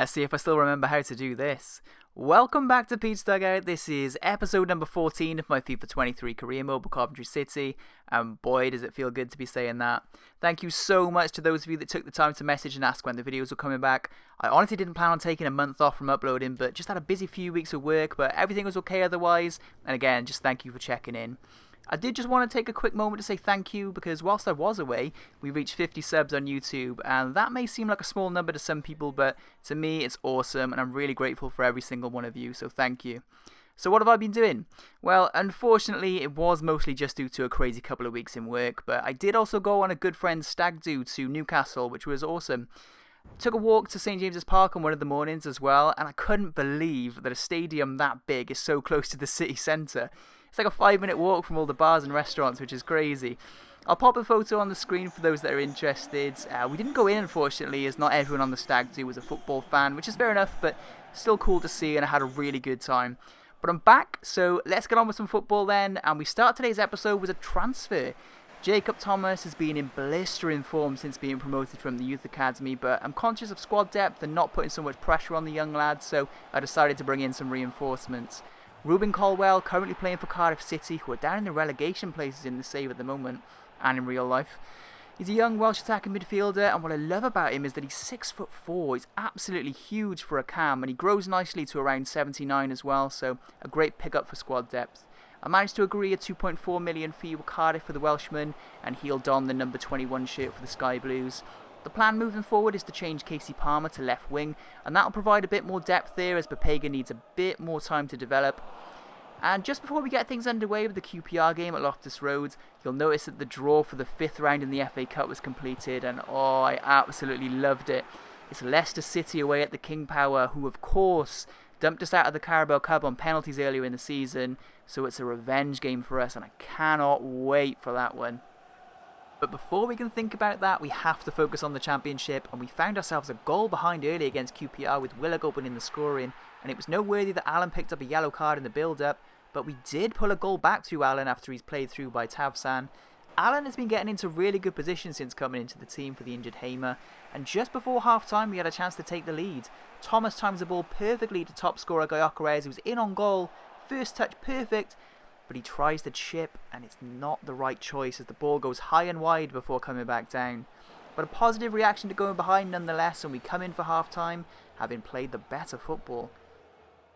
Let's see if I still remember how to do this. Welcome back to Pete's Dugout. This is episode number 14 of my FIFA 23 career mode with Coventry City, and boy does it feel good to be saying that. Thank you so much to those of you that took the time to message and ask when the videos were coming back. I honestly didn't plan on taking a month off from uploading, but just had a busy few weeks of work, but everything was okay otherwise, and again, just thank you for checking in. I did just want to take a quick moment to say thank you, because whilst I was away, we reached 50 subs on YouTube, and that may seem like a small number to some people, but to me it's awesome, and I'm really grateful for every single one of you, so thank you. So what have I been doing? Well, unfortunately, it was mostly just due to a crazy couple of weeks in work, but I did also go on a good friend's stag do to Newcastle, which was awesome. Took a walk to St James's Park on one of the mornings as well, and I couldn't believe that a stadium that big is so close to the city centre. It's like a 5-minute walk from all the bars and restaurants, which is crazy. I'll pop a photo on the screen for those that are interested. We didn't go in, unfortunately, as not everyone on the stag do was a football fan, which is fair enough, but still cool to see, and I had a really good time. But I'm back, so let's get on with some football then, and we start today's episode with a transfer. Jacob Thomas has been in blistering form since being promoted from the youth academy, but I'm conscious of squad depth and not putting so much pressure on the young lads, so I decided to bring in some reinforcements. Ruben Colwell, currently playing for Cardiff City, who are down in the relegation places in the save at the moment, and in real life. He's a young Welsh attacking midfielder, and what I love about him is that he's 6'4". He's absolutely huge for a cam, and he grows nicely to around 79 as well, so a great pickup for squad depth. I managed to agree a 2.4 million fee with Cardiff for the Welshman, and he'll don the number 21 shirt for the Sky Blues. The plan moving forward is to change Casey Palmer to left wing, and that'll provide a bit more depth there as Papega needs a bit more time to develop. And just before we get things underway with the QPR game at Loftus Road, you'll notice that the draw for the 5th round in the FA Cup was completed, and oh, I absolutely loved it. It's Leicester City away at the King Power, who of course dumped us out of the Carabao Cup on penalties earlier in the season, so it's a revenge game for us, and I cannot wait for that one. But before we can think about that, we have to focus on the Championship, and we found ourselves a goal behind early against QPR with Willock opening the scoring, and it was noteworthy that Alan picked up a yellow card in the build-up, but we did pull a goal back to Alan after he's played through by Tavsan. Alan has been getting into really good position since coming into the team for the injured Hamer, and just before half-time we had a chance to take the lead. Thomas times the ball perfectly to top scorer Gyökeres, who's in on goal, first touch perfect, but he tries to chip, and it's not the right choice as the ball goes high and wide before coming back down. But a positive reaction to going behind nonetheless, and we come in for half-time, having played the better football.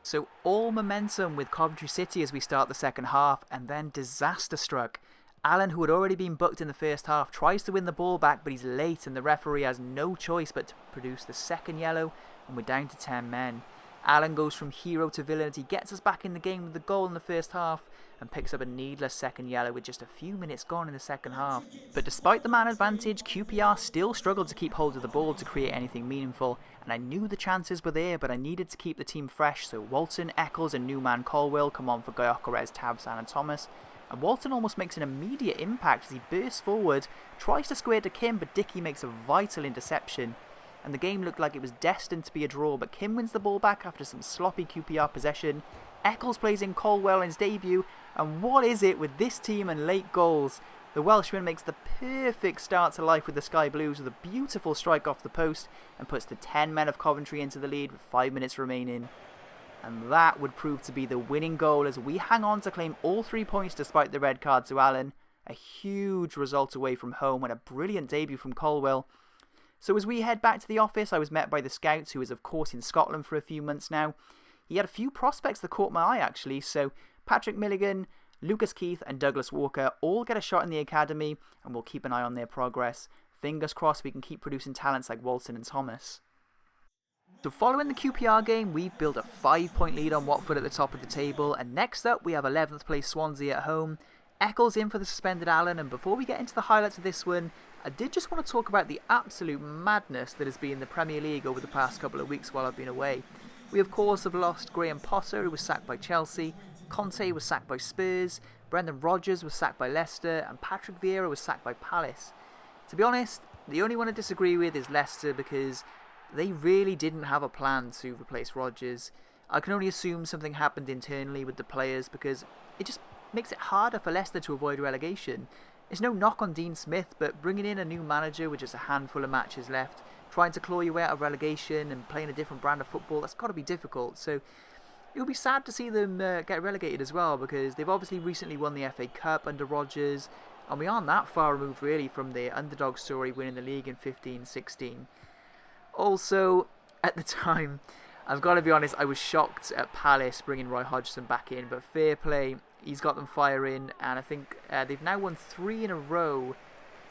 So all momentum with Coventry City as we start the second half, and then disaster struck. Alan, who had already been booked in the first half, tries to win the ball back, but he's late, and the referee has no choice but to produce the second yellow, and we're down to 10 men. Alan goes from hero to villain as he gets us back in the game with the goal in the first half and picks up a needless second yellow with just a few minutes gone in the second half. But despite the man advantage, QPR still struggled to keep hold of the ball to create anything meaningful, and I knew the chances were there, but I needed to keep the team fresh, so Walton, Eccles and new man Colwell come on for Gyökeres, Tavsan and Thomas. And Walton almost makes an immediate impact as he bursts forward, tries to square to Kim, but Dickey makes a vital interception. And the game looked like it was destined to be a draw, but Kim wins the ball back after some sloppy QPR possession. Eccles plays in Colwell in his debut, and what is it with this team and late goals? The Welshman makes the perfect start to life with the Sky Blues with a beautiful strike off the post and puts the 10 men of Coventry into the lead with 5 minutes remaining. And that would prove to be the winning goal as we hang on to claim all 3 points despite the red card to Allen. A huge result away from home and a brilliant debut from Colwell. So as we head back to the office, I was met by the scouts, who is of course in Scotland for a few months now. He had a few prospects that caught my eye actually, so Patrick Milligan, Lucas Keith and Douglas Walker all get a shot in the academy, and we'll keep an eye on their progress. Fingers crossed we can keep producing talents like Walton and Thomas. So following the QPR game, we've built a 5-point lead on Watford at the top of the table, and next up we have 11th place Swansea at home. Eccles in for the suspended Allen, and before we get into the highlights of this one, I did just want to talk about the absolute madness that has been the Premier League over the past couple of weeks while I've been away. We of course have lost Graham Potter, who was sacked by Chelsea, Conte was sacked by Spurs, Brendan Rodgers was sacked by Leicester, and Patrick Vieira was sacked by Palace. To be honest, the only one I disagree with is Leicester because they really didn't have a plan to replace Rodgers. I can only assume something happened internally with the players because it just makes it harder for Leicester to avoid relegation. It's no knock on Dean Smith, but bringing in a new manager with just a handful of matches left trying to claw your way out of relegation and playing a different brand of football, that's got to be difficult. So it would be sad to see them get relegated as well, because they've obviously recently won the FA Cup under Rodgers, and we aren't that far removed really from the underdog story winning the league in 15-16. Also, at the time, I've got to be honest, I was shocked at Palace bringing Roy Hodgson back in, but fair play, he's got them firing, and I think they've now won 3 in a row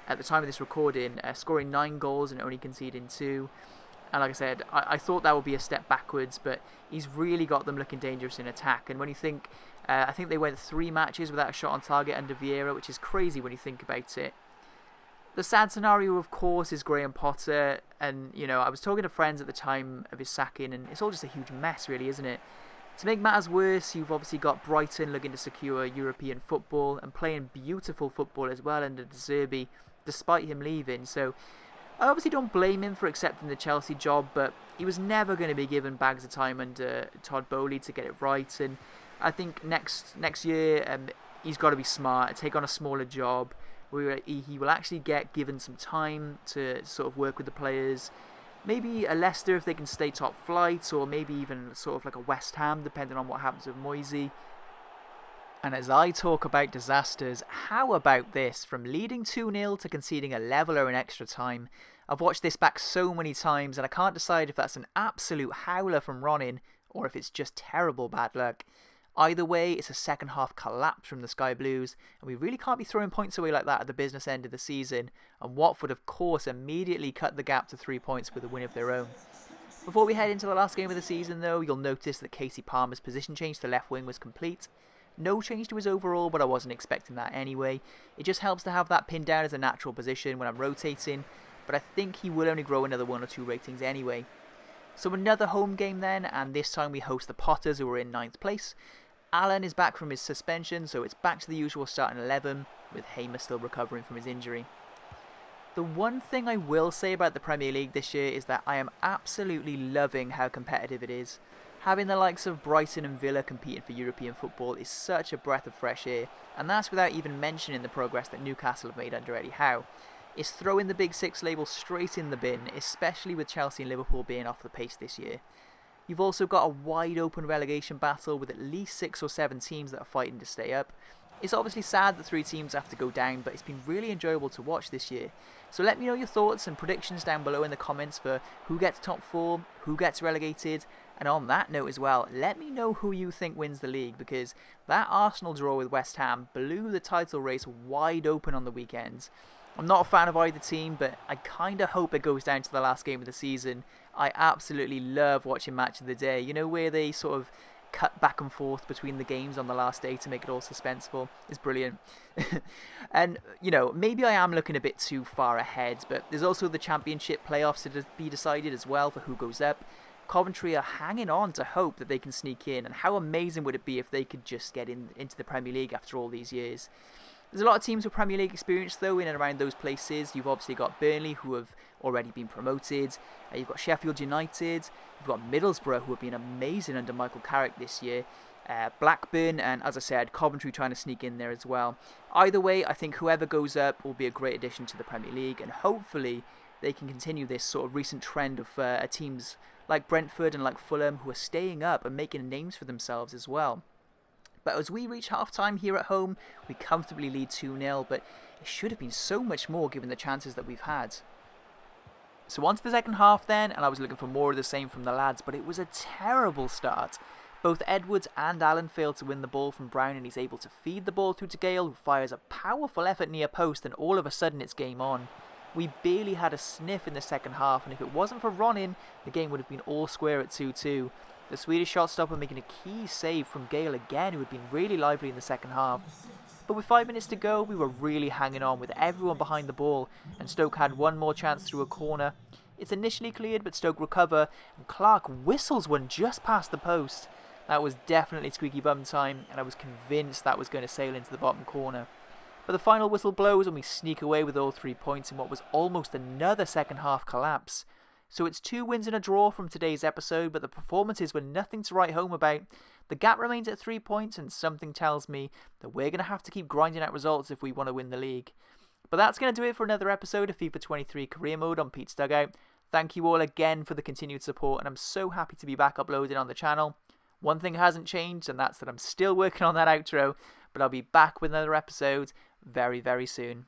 at the time of this recording, scoring 9 goals and only conceding 2. And like I said, I thought that would be a step backwards, but he's really got them looking dangerous in attack. And when you think, I think they went 3 matches without a shot on target under Vieira, which is crazy when you think about it. The sad scenario, of course, is Graham Potter. And, you know, I was talking to friends at the time of his sacking, and it's all just a huge mess, really, isn't it? To make matters worse, you've obviously got Brighton looking to secure European football and playing beautiful football as well under De Zerbi, despite him leaving. So I obviously don't blame him for accepting the Chelsea job, but he was never going to be given bags of time under Todd Boehly to get it right. And I think next year he's got to be smart and take on a smaller job where he will actually get given some time to sort of work with the players. Maybe a Leicester if they can stay top flight, or maybe even sort of like a West Ham, depending on what happens with Moisey. And as I talk about disasters, how about this? From leading 2-0 to conceding a leveller in extra time. I've watched this back so many times and I can't decide if that's an absolute howler from Ronin or if it's just terrible bad luck. Either way, it's a second half collapse from the Sky Blues, and we really can't be throwing points away like that at the business end of the season, and Watford of course immediately cut the gap to 3 points with a win of their own. Before we head into the last game of the season though, you'll notice that Casey Palmer's position change to left wing was complete. No change to his overall, but I wasn't expecting that anyway. It just helps to have that pinned down as a natural position when I'm rotating, but I think he will only grow another 1 or 2 ratings anyway. So another home game then, and this time we host the Potters, who are in 9th place. Allen is back from his suspension, so it's back to the usual starting 11, with Hamer still recovering from his injury. The one thing I will say about the Premier League this year is that I am absolutely loving how competitive it is. Having the likes of Brighton and Villa competing for European football is such a breath of fresh air, and that's without even mentioning the progress that Newcastle have made under Eddie Howe. It's throwing the Big Six label straight in the bin, especially with Chelsea and Liverpool being off the pace this year. You've also got a wide open relegation battle with at least 6 or 7 teams that are fighting to stay up. It's obviously sad that 3 teams have to go down, but it's been really enjoyable to watch this year. So let me know your thoughts and predictions down below in the comments for who gets top 4, who gets relegated, and on that note as well, let me know who you think wins the league, because that Arsenal draw with West Ham blew the title race wide open on the weekend. I'm not a fan of either team, but I kinda hope it goes down to the last game of the season. I absolutely love watching Match of the Day, you know, where they sort of cut back and forth between the games on the last day to make it all suspenseful. It's brilliant. And, you know, maybe I am looking a bit too far ahead, but there's also the Championship playoffs to be decided as well for who goes up. Coventry are hanging on to hope that they can sneak in, and how amazing would it be if they could just get into the Premier League after all these years. There's a lot of teams with Premier League experience though in and around those places. You've obviously got Burnley, who have already been promoted. You've got Sheffield United. You've got Middlesbrough, who have been amazing under Michael Carrick this year. Blackburn, and as I said, Coventry trying to sneak in there as well. Either way, I think whoever goes up will be a great addition to the Premier League, and hopefully they can continue this sort of recent trend of teams like Brentford and like Fulham who are staying up and making names for themselves as well. But as we reach half-time here at home, we comfortably lead 2-0, but it should have been so much more given the chances that we've had. So on to the second half then, and I was looking for more of the same from the lads, but it was a terrible start. Both Edwards and Allen failed to win the ball from Brown, and he's able to feed the ball through to Gale, who fires a powerful effort near post, and all of a sudden it's game on. We barely had a sniff in the second half, and if it wasn't for Ronin, the game would have been all square at 2-2. The Swedish shot stopper making a key save from Gale again, who had been really lively in the second half. But with 5 minutes to go, we were really hanging on with everyone behind the ball, and Stoke had one more chance through a corner. It's initially cleared, but Stoke recover, and Clark whistles one just past the post. That was definitely squeaky bum time, and I was convinced that was going to sail into the bottom corner. But the final whistle blows, and we sneak away with all 3 points in what was almost another second half collapse. So it's 2 wins and a draw from today's episode, but the performances were nothing to write home about. The gap remains at 3 points, and something tells me that we're going to have to keep grinding out results if we want to win the league. But that's going to do it for another episode of FIFA 23 Career Mode on Pete's Dugout. Thank you all again for the continued support, and I'm so happy to be back uploading on the channel. One thing hasn't changed, and that's that I'm still working on that outro, but I'll be back with another episode very, very soon.